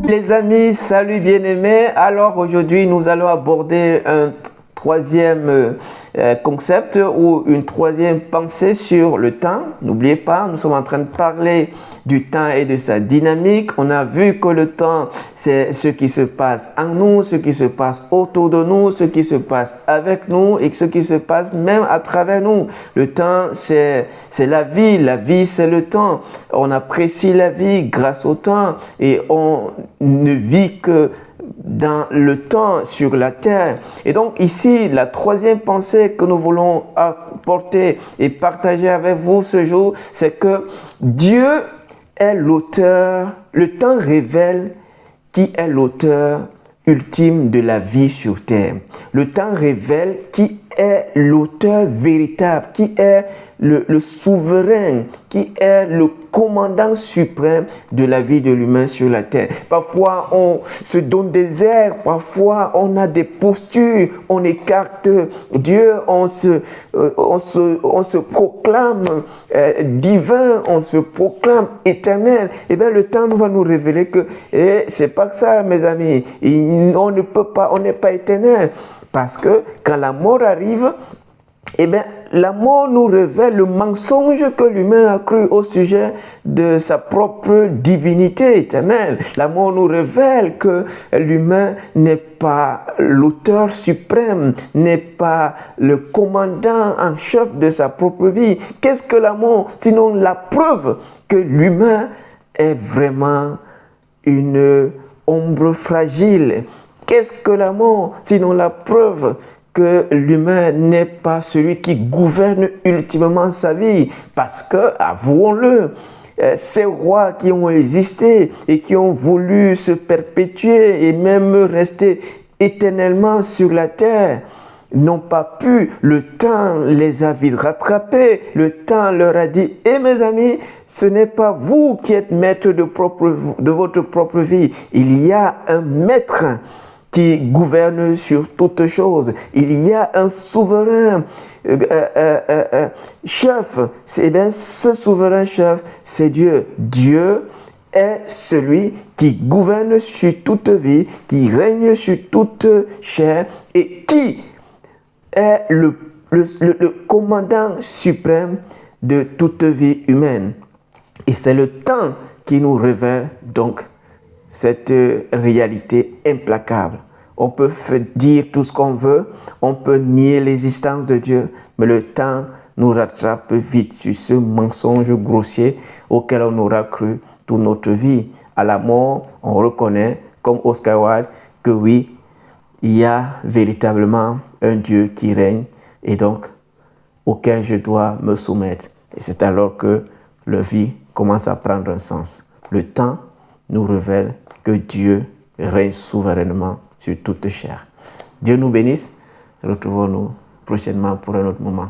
Les amis, salut bien-aimés. Alors aujourd'hui, nous allons aborder un troisième concept ou une troisième pensée sur le temps. N'oubliez pas, nous sommes en train de parler du temps et de sa dynamique. On a vu que le temps, c'est ce qui se passe en nous, ce qui se passe autour de nous, ce qui se passe avec nous et ce qui se passe même à travers nous. Le temps, c'est la vie. La vie, c'est le temps. On apprécie la vie grâce au temps et on ne vit que dans le temps sur la terre. Et donc ici, la troisième pensée que nous voulons apporter et partager avec vous ce jour, c'est que Dieu est l'auteur, le temps révèle qui est l'auteur ultime de la vie sur terre. Le temps révèle qui est l'auteur véritable, qui est le souverain, qui est le commandant suprême de la vie de l'humain sur la terre. Parfois, on se donne des airs, parfois, on a des postures, on écarte Dieu, on se proclame divin, on se proclame éternel. Eh bien, le temps va nous révéler que c'est pas que ça, mes amis. On ne peut pas, on n'est pas éternel. Parce que quand la mort arrive, eh bien, la mort nous révèle le mensonge que l'humain a cru au sujet de sa propre divinité éternelle. La mort nous révèle que l'humain n'est pas l'auteur suprême, n'est pas le commandant en chef de sa propre vie. Qu'est-ce que la mort? Sinon la preuve que l'humain est vraiment une ombre fragile. Qu'est-ce que la mort? Sinon la preuve que l'humain n'est pas celui qui gouverne ultimement sa vie. Parce que, avouons-le, ces rois qui ont existé et qui ont voulu se perpétuer et même rester éternellement sur la terre, n'ont pas pu, le temps les a vite rattrapés, le temps leur a dit « Eh mes amis, ce n'est pas vous qui êtes maître de votre propre vie, il y a un maître qui gouverne sur toutes choses. Il y a un souverain chef. Eh bien, ce souverain chef, c'est Dieu. Dieu est celui qui gouverne sur toute vie, qui règne sur toute chair et qui est le commandant suprême de toute vie humaine. Et c'est le temps qui nous révèle donc cette réalité implacable. On peut dire tout ce qu'on veut, on peut nier l'existence de Dieu, mais le temps nous rattrape vite sur ce mensonge grossier auquel on aura cru toute notre vie. À la mort, on reconnaît, comme Oscar Wilde, que oui, il y a véritablement un Dieu qui règne et donc auquel je dois me soumettre. Et c'est alors que la vie commence à prendre un sens. Le temps nous révèle que Dieu règne souverainement sur toute chair. Dieu nous bénisse. Retrouvons-nous prochainement pour un autre moment.